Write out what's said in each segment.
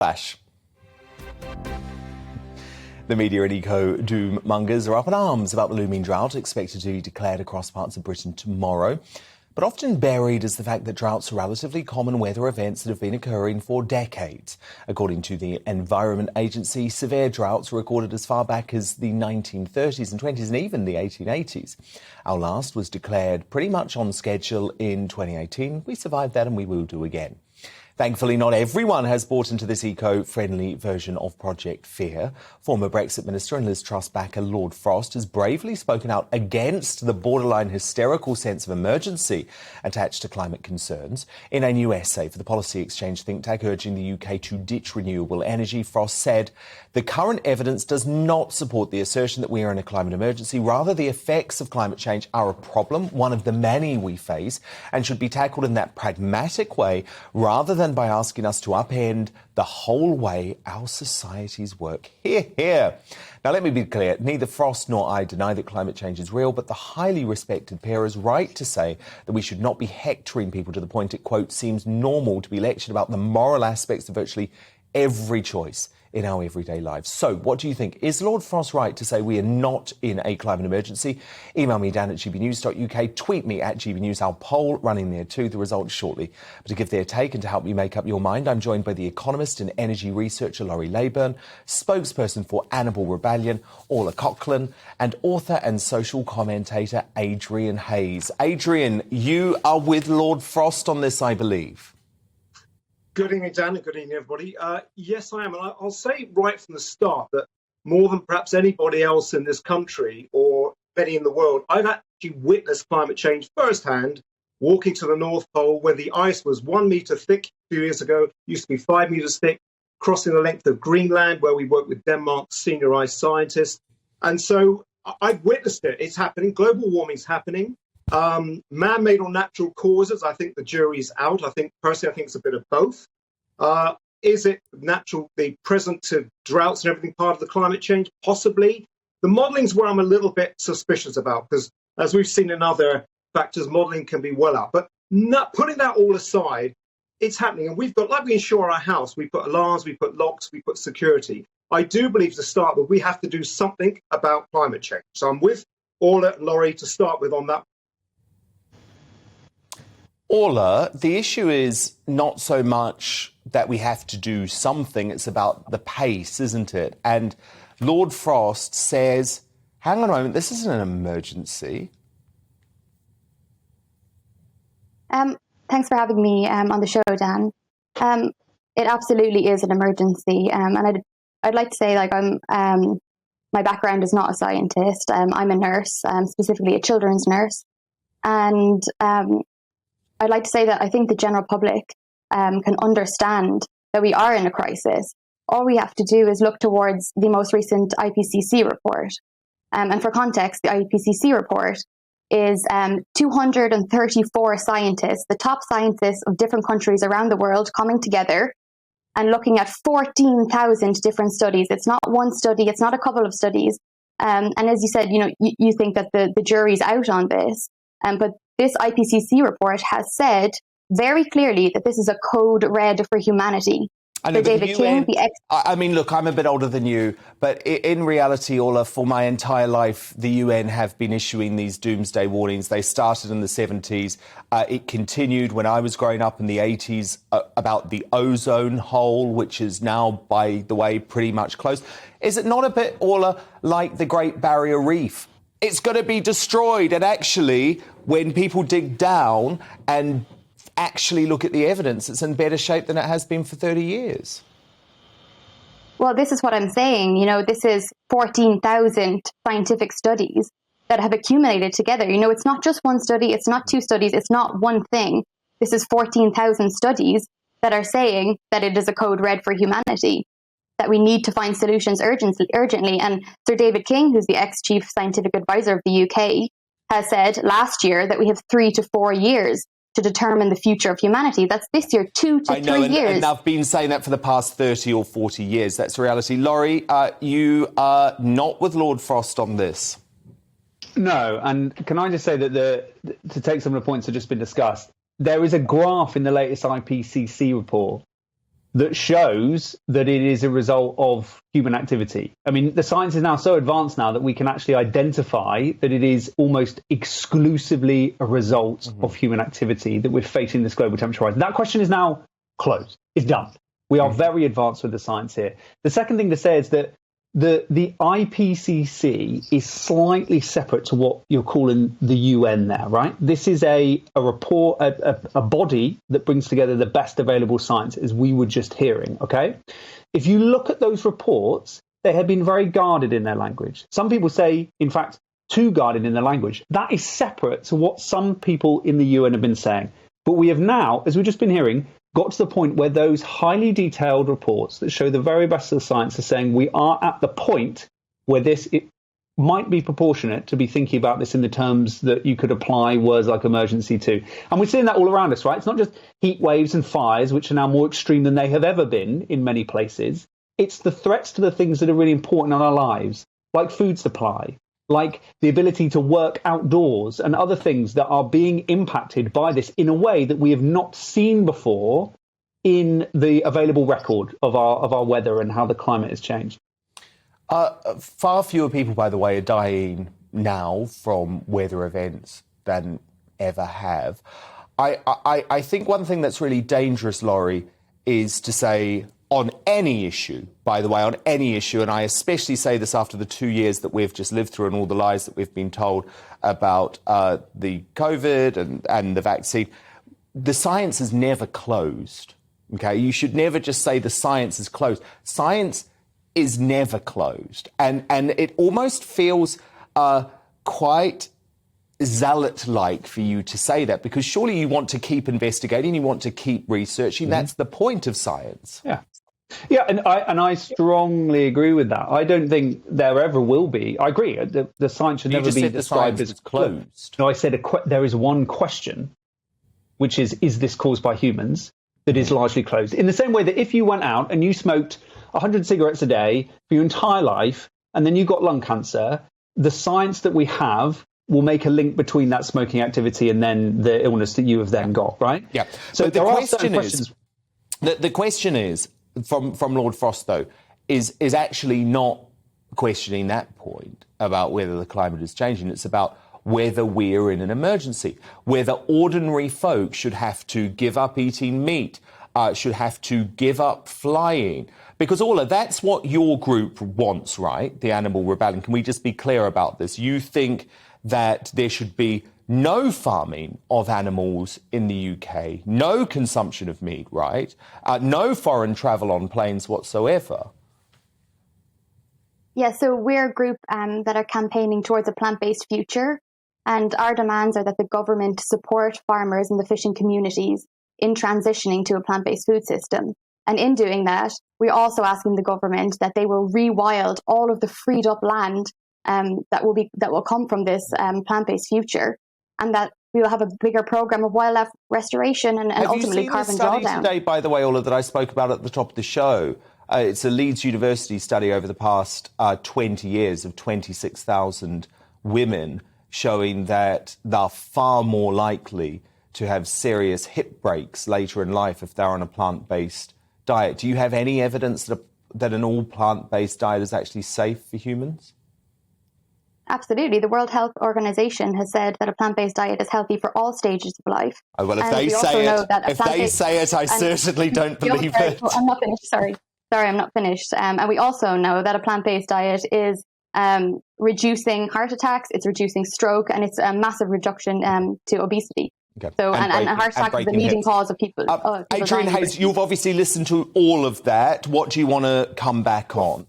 Flash. The media and eco-doom mongers are up in arms about the looming drought expected to be declared across parts of Britain tomorrow. But often buried is the fact that droughts are relatively common weather events that have been occurring for decades. According to the Environment Agency, severe droughts were recorded as far back as the 1930s and 20s and even the 1880s. Our last was declared pretty much on schedule in 2018. We survived that and we will do again. Thankfully, not everyone has bought into this eco-friendly version of Project Fear. Former Brexit Minister and Liz Truss backer Lord Frost has bravely spoken out against the borderline hysterical sense of emergency attached to climate concerns. In a new essay for the Policy Exchange think tank urging the UK to ditch renewable energy, Frost said, "The current evidence does not support the assertion that we are in a climate emergency. Rather, the effects of climate change are a problem, one of the many we face, and should be tackled in that pragmatic way rather than by asking us to upend the whole way our societies work." Hear, hear. Now, let me be clear. Neither Frost nor I deny that climate change is real, but the highly respected pair is right to say that we should not be hectoring people to the point it, quote, seems normal to be lectured about the moral aspects of virtually every choice in our everyday lives. So, what do you think? Is Lord Frost right to say we are not in a climate emergency? Email me, Dan at gbnews.uk, tweet me at gbnews. Our poll running there too, the results shortly. But to give their take and to help you make up your mind, I'm joined by the economist and energy researcher Laurie Leyburn, spokesperson for Annabelle Rebellion, Orla Coughlin, and author and social commentator Adrian Hayes. Adrian, you are with Lord Frost on this, I believe. Good evening, Dan, and good evening, everybody. Yes, I am. And I'll say right from the start that more than perhaps anybody else in this country or many in the world, I've actually witnessed climate change firsthand, walking to the North Pole where the ice was 1 metre thick a few years ago, used to be 5 metres thick, crossing the length of Greenland, where we work with Denmark's senior ice scientists. And so I've witnessed it. It's happening. Global warming's happening. Man-made or natural causes, I think the jury's out. Personally, I think it's a bit of both. Is it natural, the present to droughts and everything part of the climate change? Possibly. The modeling's where I'm a little bit suspicious about, because as we've seen in other factors, modelling can be well out. But putting that all aside, it's happening. And we've got, like we insure our house, we put alarms, we put locks, we put security. I do believe to start with, we have to do something about climate change. So I'm with Orla and Laurie to start with on that. Orla, the issue is not so much that we have to do something, it's about the pace, isn't it? And Lord Frost says, hang on a moment, this isn't an emergency. Thanks for having me on the show, Dan. It absolutely is an emergency. And I'd like to say, like, my background is not a scientist. I'm a nurse, specifically a children's nurse. And I'd like to say that I think the general public can understand that we are in a crisis. All we have to do is look towards the most recent IPCC report. And for context, the IPCC report is 234 scientists, the top scientists of different countries around the world, coming together and looking at 14,000 different studies. It's not one study, it's not a couple of studies. And as you said, you think that the jury's out on this, but this IPCC report has said very clearly that this is a code red for humanity. I know, for David King, I mean, look, I'm a bit older than you, but in reality, Orla, for my entire life, the UN have been issuing these doomsday warnings. They started in the 70s. It continued when I was growing up in the 80s about the ozone hole, which is now, by the way, pretty much closed. Is it not a bit, Orla, like the Great Barrier Reef? It's going to be destroyed. And actually, when people dig down and actually look at the evidence, it's in better shape than it has been for 30 years. Well, this is what I'm saying. This is 14,000 scientific studies that have accumulated together. It's not just one study, it's not two studies, it's not one thing. This is 14,000 studies that are saying that it is a code red for humanity, that we need to find solutions urgently. And Sir David King, who's the ex-chief scientific advisor of the UK, has said last year that we have 3 to 4 years to determine the future of humanity. That's this year, 2 to 3 years. And I've been saying that for the past 30 or 40 years. That's reality. Laurie, you are not with Lord Frost on this. No, and can I just say that to take some of the points that have just been discussed, there is a graph in the latest IPCC report that shows that it is a result of human activity. I mean, the science is now so advanced now that we can actually identify that it is almost exclusively a result of human activity that we're facing this global temperature rise. That question is now closed. It's done. We are very advanced with the science here. The second thing to say is that the IPCC is slightly separate to what you're calling the UN there, right? This is a report, a body that brings together the best available science, as we were just hearing, okay? If you look at those reports, they have been very guarded in their language. Some people say, in fact, too guarded in their language. That is separate to what some people in the UN have been saying. But we have now, as we've just been hearing, got to the point where those highly detailed reports that show the very best of the science are saying we are at the point where it might be proportionate to be thinking about this in the terms that you could apply words like emergency to. And we're seeing that all around us, right? It's not just heat waves and fires, which are now more extreme than they have ever been in many places. It's the threats to the things that are really important in our lives, like food supply, like the ability to work outdoors and other things that are being impacted by this in a way that we have not seen before in the available record of our weather and how the climate has changed. Far fewer people, by the way, are dying now from weather events than ever have. I think one thing that's really dangerous, Laurie, is to say on any issue, by the way, on any issue, and I especially say this after the 2 years that we've just lived through and all the lies that we've been told about the COVID and the vaccine, the science is never closed, okay? You should never just say the science is closed. Science is never closed. And it almost feels quite zealot-like for you to say that, because surely you want to keep investigating, you want to keep researching. Mm-hmm. That's the point of science. Yeah, and I strongly agree with that. I don't think there ever will be. I agree. The science should never be described as closed. No, I said there is one question, which is this caused by humans, that is largely closed. In the same way that if you went out and you smoked 100 cigarettes a day for your entire life, and then you got lung cancer, the science that we have will make a link between that smoking activity and then the illness that you have then got, right? Yeah. So but the question is, from Lord Frost, though, is actually not questioning that point about whether the climate is changing. It's about whether we're in an emergency, whether ordinary folk should have to give up eating meat, should have to give up flying. Because, Orla, that's what your group wants, right? The Animal Rebellion. Can we just be clear about this? You think that there should be no farming of animals in the UK, no consumption of meat, right? No foreign travel on planes whatsoever. Yeah, so we're a group that are campaigning towards a plant-based future. And our demands are that the government support farmers and the fishing communities in transitioning to a plant-based food system. And in doing that, we're also asking the government that they will rewild all of the freed up land that will come from this plant-based future, and that we will have a bigger program of wildlife restoration and ultimately carbon drawdown. Have you seen the study today, by the way, Orla, that I spoke about at the top of the show? It's a Leeds University study over the past 20 years of 26,000 women, showing that they're far more likely to have serious hip breaks later in life if they're on a plant-based diet. Do you have any evidence that an all-plant-based diet is actually safe for humans? Absolutely. The World Health Organization has said that a plant-based diet is healthy for all stages of life. Oh, well, if they say it, I certainly don't believe it. I'm not finished. Sorry, I'm not finished. And we also know that a plant-based diet is reducing heart attacks, it's reducing stroke, and it's a massive reduction to obesity. Okay. So, and heart attack is the leading cause of people. Adrian Hayes, you've obviously listened to all of that. What do you want to come back on?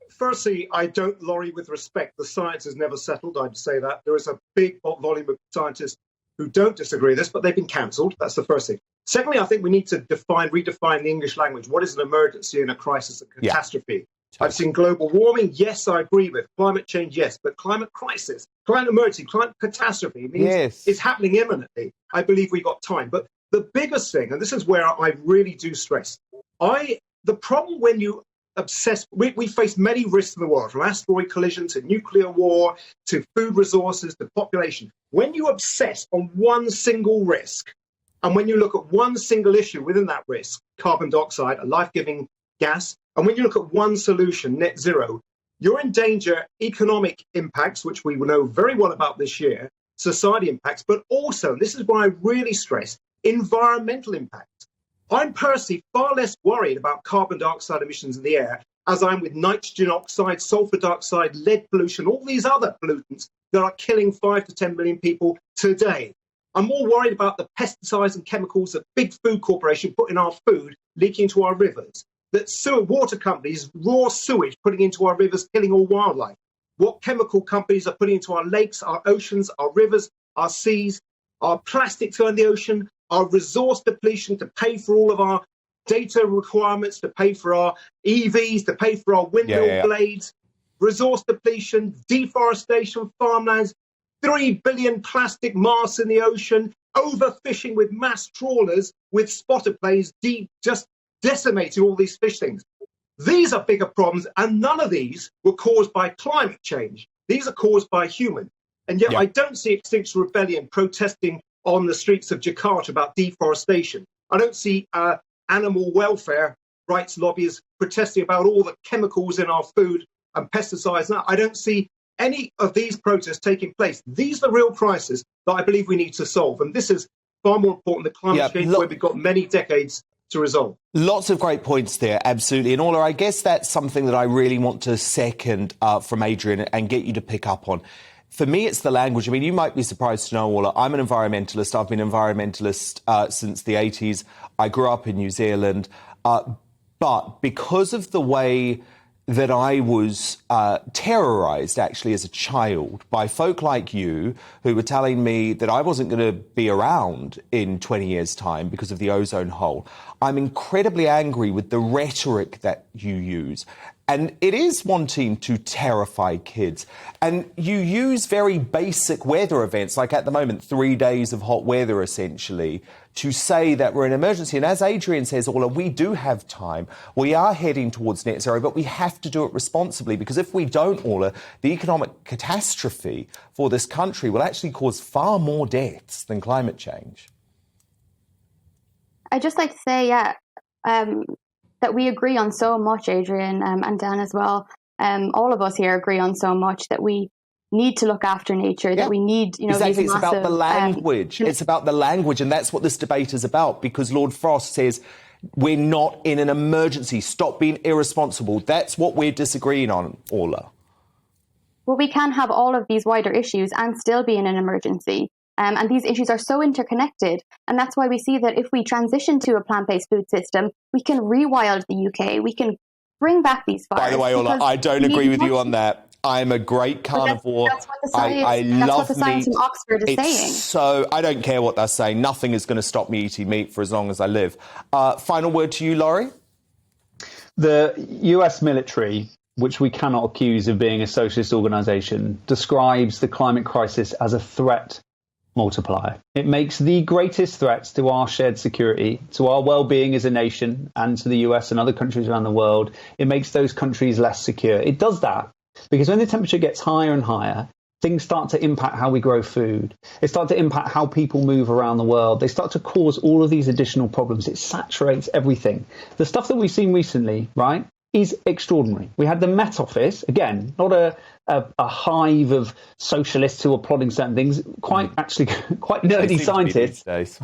Firstly, I don't, Laurie, with respect, the science is never settled. I'd say that. There is a big volume of scientists who don't disagree with this, but they've been cancelled. That's the first thing. Secondly, I think we need to redefine the English language. What is an emergency and a crisis, a catastrophe? Yeah. I've seen global warming. Yes, I agree with. Climate change, yes. But climate crisis, climate emergency, climate catastrophe means it's happening imminently. I believe we've got time. But the biggest thing, and this is where I really do stress, the problem when you obsessed. We face many risks in the world, from asteroid collision to nuclear war to food resources to population. When you obsess on one single risk, And when you look at one single issue within that risk, carbon dioxide, a life-giving gas, and when you look at one solution, net zero, you're in danger economic impacts, which we will know very well about this year, society impacts, but also, this is why I really stress, environmental impacts. I'm personally far less worried about carbon dioxide emissions in the air as I'm with nitrogen oxide, sulfur dioxide, lead pollution, all these other pollutants that are killing 5 to 10 million people today. I'm more worried about the pesticides and chemicals that big food corporations put in our food, leaking into our rivers, that water companies, raw sewage putting into our rivers, killing all wildlife, what chemical companies are putting into our lakes, our oceans, our rivers, our seas, our plastics in the ocean, our resource depletion to pay for all of our data requirements, to pay for our EVs, to pay for our windmill blades, resource depletion, deforestation, farmlands, 3 billion plastic masks in the ocean, overfishing with mass trawlers with spotter planes just decimating all these fish things. These are bigger problems, and none of these were caused by climate change. These are caused by human. And yet I don't see Extinction Rebellion protesting on the streets of Jakarta about deforestation. I don't see animal welfare rights lobbyists protesting about all the chemicals in our food and pesticides. Now, I don't see any of these protests taking place. These are the real crises that I believe we need to solve. And this is far more important than climate change, where we've got many decades to resolve. Lots of great points there, absolutely. And Orla, I guess that's something that I really want to second from Adrian and get you to pick up on. For me, it's the language. I mean, you might be surprised to know, Orla, I'm an environmentalist. I've been an environmentalist since the 80s. I grew up in New Zealand. But because of the way that I was terrorised, actually, as a child by folk like you who were telling me that I wasn't going to be around in 20 years' time because of the ozone hole. I'm incredibly angry with the rhetoric that you use. And it is wanting to terrify kids. And you use very basic weather events, like at the moment, 3 days of hot weather, essentially, to say that we're in an emergency. And as Adrian says, Orla, we do have time. We are heading towards net zero, but we have to do it responsibly, because if we don't, Orla, the economic catastrophe for this country will actually cause far more deaths than climate change. I'd just like to say, that we agree on so much, Adrian, and Dan as well. All of us here agree on so much that we need to look after nature, that we need, exactly. These it's massive, about the language. It's about the language, and that's what this debate is about, because Lord Frost says we're not in an emergency. Stop being irresponsible. That's what we're disagreeing on, Orla. Well, we can have all of these wider issues and still be in an emergency. And these issues are so interconnected. And that's why we see that if we transition to a plant-based food system, we can rewild the UK. We can bring back these fires. By the way, Orla, I don't agree with you on that. I'm a great carnivore. That's what the science from Oxford is saying. So I don't care what they're saying. Nothing is going to stop me eating meat for as long as I live. Final word to you, Laurie. The US military, which we cannot accuse of being a socialist organisation, describes the climate crisis as a threat multiplier. It makes the greatest threats to our shared security, to our well-being as a nation, and to the US and other countries around the world. It makes those countries less secure. It does that because when the temperature gets higher and higher, things start to impact how we grow food. They start to impact how people move around the world. They start to cause all of these additional problems. It saturates everything. The stuff that we've seen recently, right, is extraordinary. We had the Met Office, again, not a hive of socialists who are plotting certain things, quite nerdy scientists.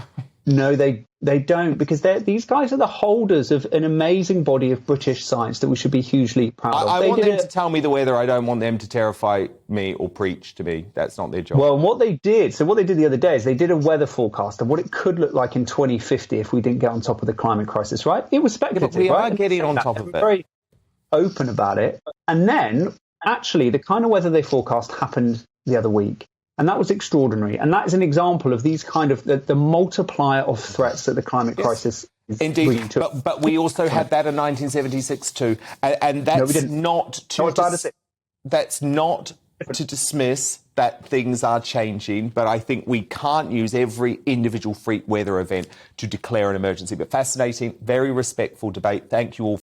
No, they don't, because these guys are the holders of an amazing body of British science that we should be hugely proud of. I want them to tell me the weather. I don't want them to terrify me or preach to me. That's not their job. Well, what they did the other day is they did a weather forecast of what it could look like in 2050 if we didn't get on top of the climate crisis, right? It was speculative, but we right? are getting on top of it. Very open about it. And then, actually, the kind of weather they forecast happened the other week. And that was extraordinary. And that is an example of these kind of the multiplier of threats that the climate crisis is bringing to us. But we also had that in 1976 too. And that's that's not to dismiss that things are changing, but I think we can't use every individual freak weather event to declare an emergency. But fascinating, very respectful debate. Thank you all